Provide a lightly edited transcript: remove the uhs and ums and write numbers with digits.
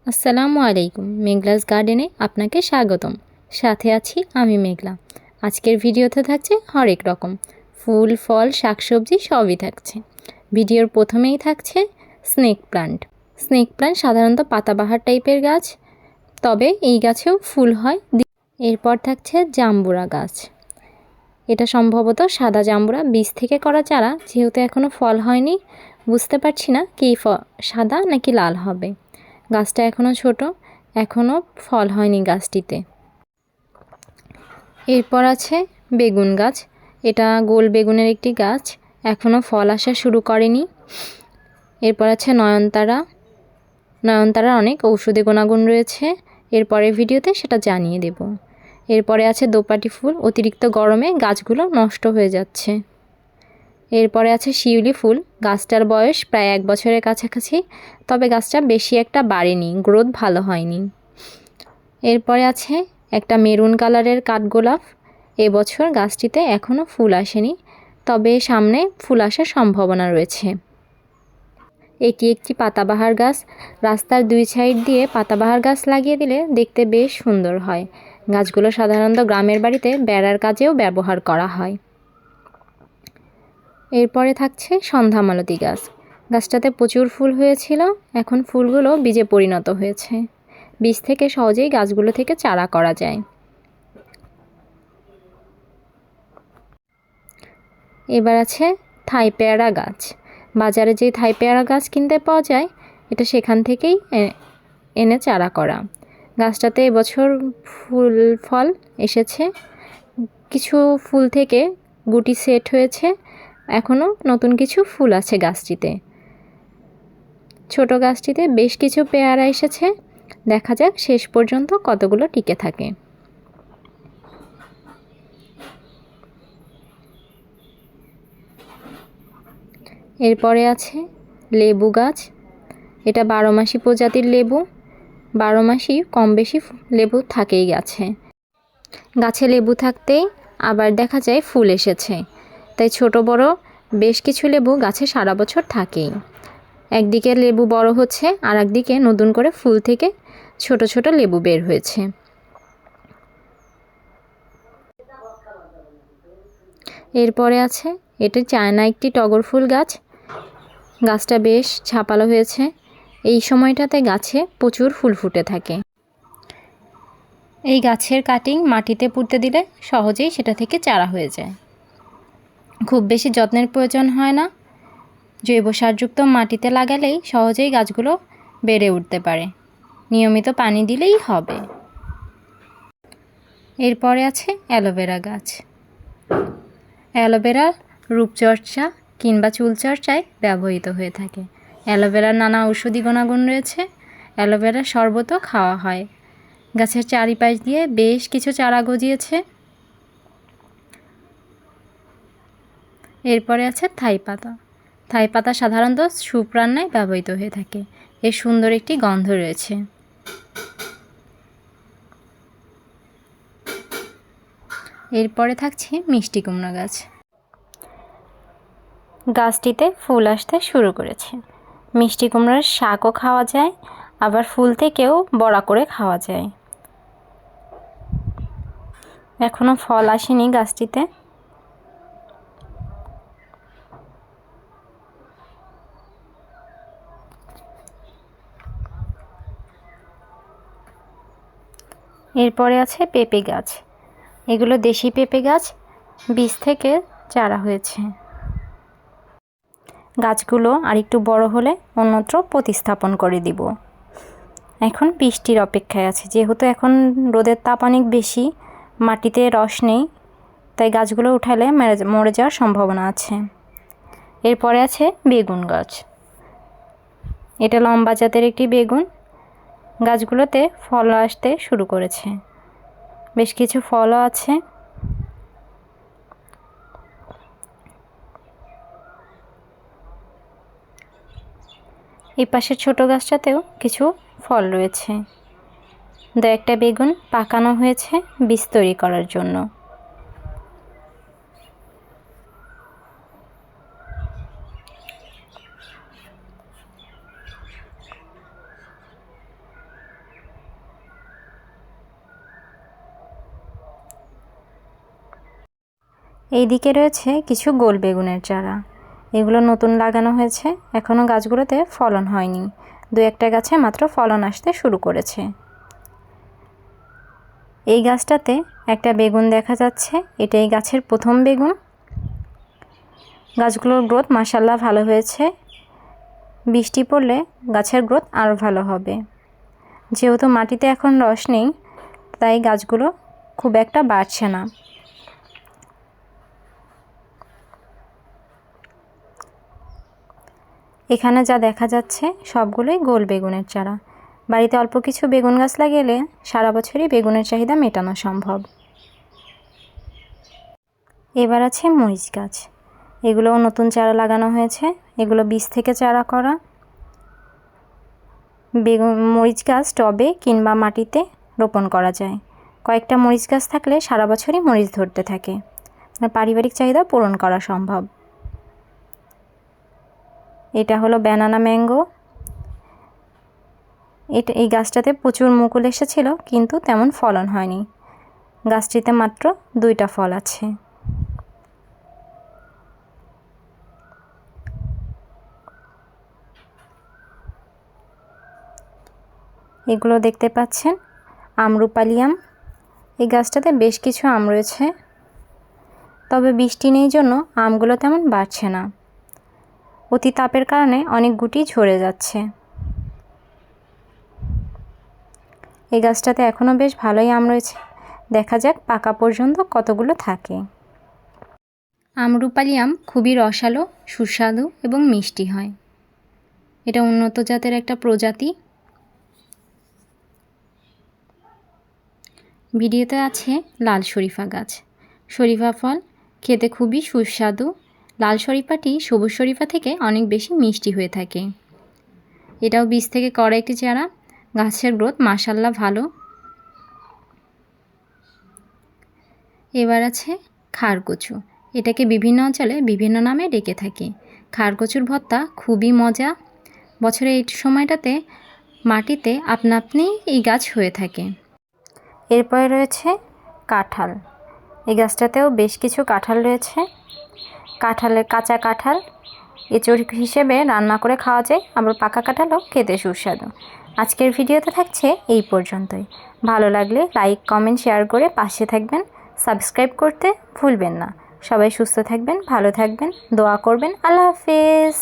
আসসালামু আলাইকুম, মেঘলাস গার্ডেনে আপনাকে স্বাগতম। সাথে আছি আমি মেঘলা। আজকের ভিডিওতে থাকছে হরেক রকম ফুল, ফল, শাকসবজি সবই থাকছে। ভিডিওর প্রথমেই থাকছে স্নেক প্লান্ট। স্নেক প্লান্ট সাধারণত পাতাবাহার টাইপের গাছ, তবে এই গাছেও ফুল হয়। এরপর থাকছে জাম্বুরা গাছ। এটা সম্ভবত সাদা জাম্বুরা, বীজ থেকে করা চারা। যেহেতু এখনও ফল হয়নি, বুঝতে পারছি না কি সাদা নাকি লাল হবে। গাছটা এখনও ছোট, এখনও ফল হয়নি গাছটিতে। এরপর আছে বেগুন গাছ। এটা গোল বেগুনের একটি গাছ, এখনও ফল আসা শুরু করেনি। এরপর আছে নয়নতারা। নয়নতারার অনেক ঔষধি গুণাগুণ রয়েছে, এরপরের ভিডিওতে সেটা জানিয়ে দেব। এরপরে আছে দোপাটি ফুল। অতিরিক্ত গরমে গাছগুলো নষ্ট হয়ে যাচ্ছে। এরপরে আছে শিউলি ফুল। গাছটার বয়স প্রায় 1 বছরের কাছাকাছি, তবে গাছটা বেশি একটা বাড়েনি, গ্রোথ ভালো হয়নি। এরপরে আছে একটা মেরুন কালারের কাঠগোলাপ। এবছর গাছটিতে এখনও ফুল আসেনি, তবে সামনে ফুল আসার সম্ভাবনা রয়েছে। এটি একটি পাতাবাহার গাছ। রাস্তার 2 সাইড দিয়ে পাতাবাহার গাছ লাগিয়ে দিলে দেখতে বেশ সুন্দর হয়। গাছগুলো সাধারণত গ্রামের বাড়িতে বেড়ার কাজেও ব্যবহার করা হয়। এরপরে থাকছে সন্ধ্যামালতী গাছ। গাছটাতে প্রচুর ফুল হয়েছিল, এখন ফুলগুলো বীজে পরিণত হয়েছে। বীজ থেকে সহজেই গাছগুলো থেকে চারা করা যায়। এবার আছে থাই পেয়ারা গাছ। বাজারে যে থাই পেয়ারা গাছ কিনতে পাওয়া যায়, এটা সেখান থেকেই এনে চারা করা। গাছটাতে এবছর ফুল ফল এসেছে, কিছু ফুল থেকে গুটি সেট হয়েছে, এখনও নতুন কিছু ফুল আছে গাছটিতে। ছোট গাছটিতে বেশ কিছু পেয়ারা এসেছে, দেখা যাক শেষ পর্যন্ত কতগুলো টিকে থাকে। এরপরে আছে লেবু গাছ। এটা 12 মাসি প্রজাতির লেবু। 12 মাসই কম বেশি লেবু থাকেই গাছে। গাছে লেবু থাকতেই আবার দেখা যায় ফুল এসেছে, তাই ছোট বড় বেশ কিছু লেবু গাছে সারা বছর থাকেই। একদিকে লেবু বড় হচ্ছে, আর একদিকে নতুন করে ফুল থেকে ছোট ছোট লেবু বের হয়েছে। এরপরে আছে এটি চায়না একটি টগর ফুল গাছ। গাছটা বেশ ঝাপালো হয়েছে। এই সময়টাতে গাছে প্রচুর ফুল ফুটে থাকে। এই গাছের কাটিং মাটিতে পুঁতে দিলে সহজেই সেটা থেকে চারা হয়ে যায়। খুব বেশি যত্নের প্রয়োজন হয় না, জৈব সারযুক্ত মাটিতে লাগালেই সহজেই গাছগুলো বেড়ে উঠতে পারে। নিয়মিত পানি দিলেই হবে। এরপরে আছে অ্যালোভেরা গাছ। অ্যালোভেরা রূপচর্চা কিংবা চুলচর্চায় ব্যবহৃত হয়ে থাকে। অ্যালোভেরার নানা ঔষধি গুণাগুণ রয়েছে। অ্যালোভেরার শরবতও খাওয়া হয়। গাছের চারিপাশ দিয়ে বেশ কিছু চারা গজিয়েছে। এরপরে আছে থাই পাতা। থাই পাতা সাধারণত স্যুপ রান্নায় ব্যবহৃত হয়ে থাকে। এর সুন্দর একটি গন্ধ রয়েছে। এরপরে থাকছে মিষ্টি কুমড়া গাছ। গাছটিতে ফুল আসতে শুরু করেছে। মিষ্টি কুমড়ার শাকও খাওয়া যায়, আবার ফুল থেকেও বড়া করে খাওয়া যায়। এখনও ফল আসেনি গাছটিতে। এরপরে আছে পেঁপে গাছ। এগুলো দেশি পেঁপে গাছ, বীজ থেকে চারা হয়েছে। গাছগুলো আরেকটু বড় হলে অন্যত্র প্রতিস্থাপন করে দিব। এখন বৃষ্টির অপেক্ষায় আছে, যেহেতু এখন রোদের তাপ অনেক বেশি, মাটিতে রস নেই, তাই গাছগুলো উঠালে মরে যাওয়ার সম্ভাবনা আছে। এরপরে আছে বেগুন গাছ। এটা লম্বা জাতের একটি বেগুন। গাছগুলোতে ফল আসতে শুরু করেছে, বেশ কিছু ফলও আছে। এই পাশের ছোট গাছটাতেও কিছু ফল রয়েছে। একটা বেগুন পাকানো হয়েছে বীজ তৈরি করার জন্য। এই দিকে রয়েছে কিছু গোল বেগুনের চারা। এগুলো নতুন লাগানো হয়েছে, এখনও গাছগুলোতে ফলন হয়নি, দু একটা গাছে মাত্র ফলন আসতে শুরু করেছে। এই গাছটাতে একটা বেগুন দেখা যাচ্ছে, এটা এই গাছের প্রথম বেগুন। গাছগুলোর গ্রোথ মাশাআল্লাহ ভালো হয়েছে, বৃষ্টি পড়লে গাছের গ্রোথ আরও ভালো হবে। যেহেতু মাটিতে এখন রস নেই, তাই গাছগুলো খুব একটা বাড়ছে না। এখানে যা দেখা যাচ্ছে সবগুলোই গোল বেগুনের চারা। বাড়িতে অল্প কিছু বেগুন গাছ লাগিয়ে সারা বছরই বেগুনের চাহিদা মেটানো সম্ভব। এবার আছে মরিচ গাছ। এগুলোও নতুন চারা লাগানো হয়েছে, এগুলো বীজ থেকে চারা করা। মরিচ গাছ টবে কিংবা মাটিতে রোপণ করা যায়। কয়েকটা মরিচ গাছ থাকলে সারা বছরই মরিচ ধরতে থাকে, পারিবারিক চাহিদা পূরণ করা সম্ভব। এটা হলো ব্যানানা ম্যাঙ্গো। এই গাছটাতে প্রচুর মুকুল এসেছিল, কিন্তু তেমন ফলন হয়নি। গাছটিতে মাত্র 2টা ফল আছে। এগুলো দেখতে পাচ্ছেন আম্রপালি আম। এই গাছটাতে বেশ কিছু আম রয়েছে, তবে বৃষ্টি নেই জন্য আমগুলো তেমন বাড়ছে না। অতি তাপের কারণে অনেক গুটি ঝরে যাচ্ছে। এই গাছটাতে এখনও বেশ ভালোই আম রয়েছে, দেখা যাক পাকা পর্যন্ত কতগুলো থাকে। আম্রপালি আম খুবই রসালো, সুস্বাদু এবং মিষ্টি হয়। এটা উন্নত জাতের একটা প্রজাতি। ভিডিওতে আছে লাল শরীফা গাছ। শরীফা ফল খেতে খুবই সুস্বাদু। লাল শরীফাটি সবুজ শরীফা থেকে অনেক বেশি মিষ্টি হয়ে থাকে। এটাও বীজ থেকে করা একটি চারা। গাছের গ্রোথ মাশাআল্লাহ ভালো। এবার আছে খারকচু। এটাকে বিভিন্ন অঞ্চলে বিভিন্ন নামে ডেকে থাকে। খারকচুর ভর্তা খুবই মজা। বছরের এই সময়টাতে মাটিতে আপনা আপনি এই গাছ হয়ে থাকে। এরপরে রয়েছে কাঁঠাল। এই গাছটাতেও বেশ কিছু কাঁঠাল রয়েছে। কাঁচা কাঁঠাল এঁচড় হিসেবে রান্না করে খাওয়া যায়, আবার পাকা কাঁঠালও খেতে সুস্বাদু। আজকের ভিডিওতে থাকছে এই পর্যন্তই। ভালো লাগলে লাইক, কমেন্ট, শেয়ার করে পাশে থাকবেন। সাবস্ক্রাইব করতে ভুলবেন না। সবাই সুস্থ থাকবেন, ভালো থাকবেন, দোয়া করবেন। আল্লাহ হাফেজ।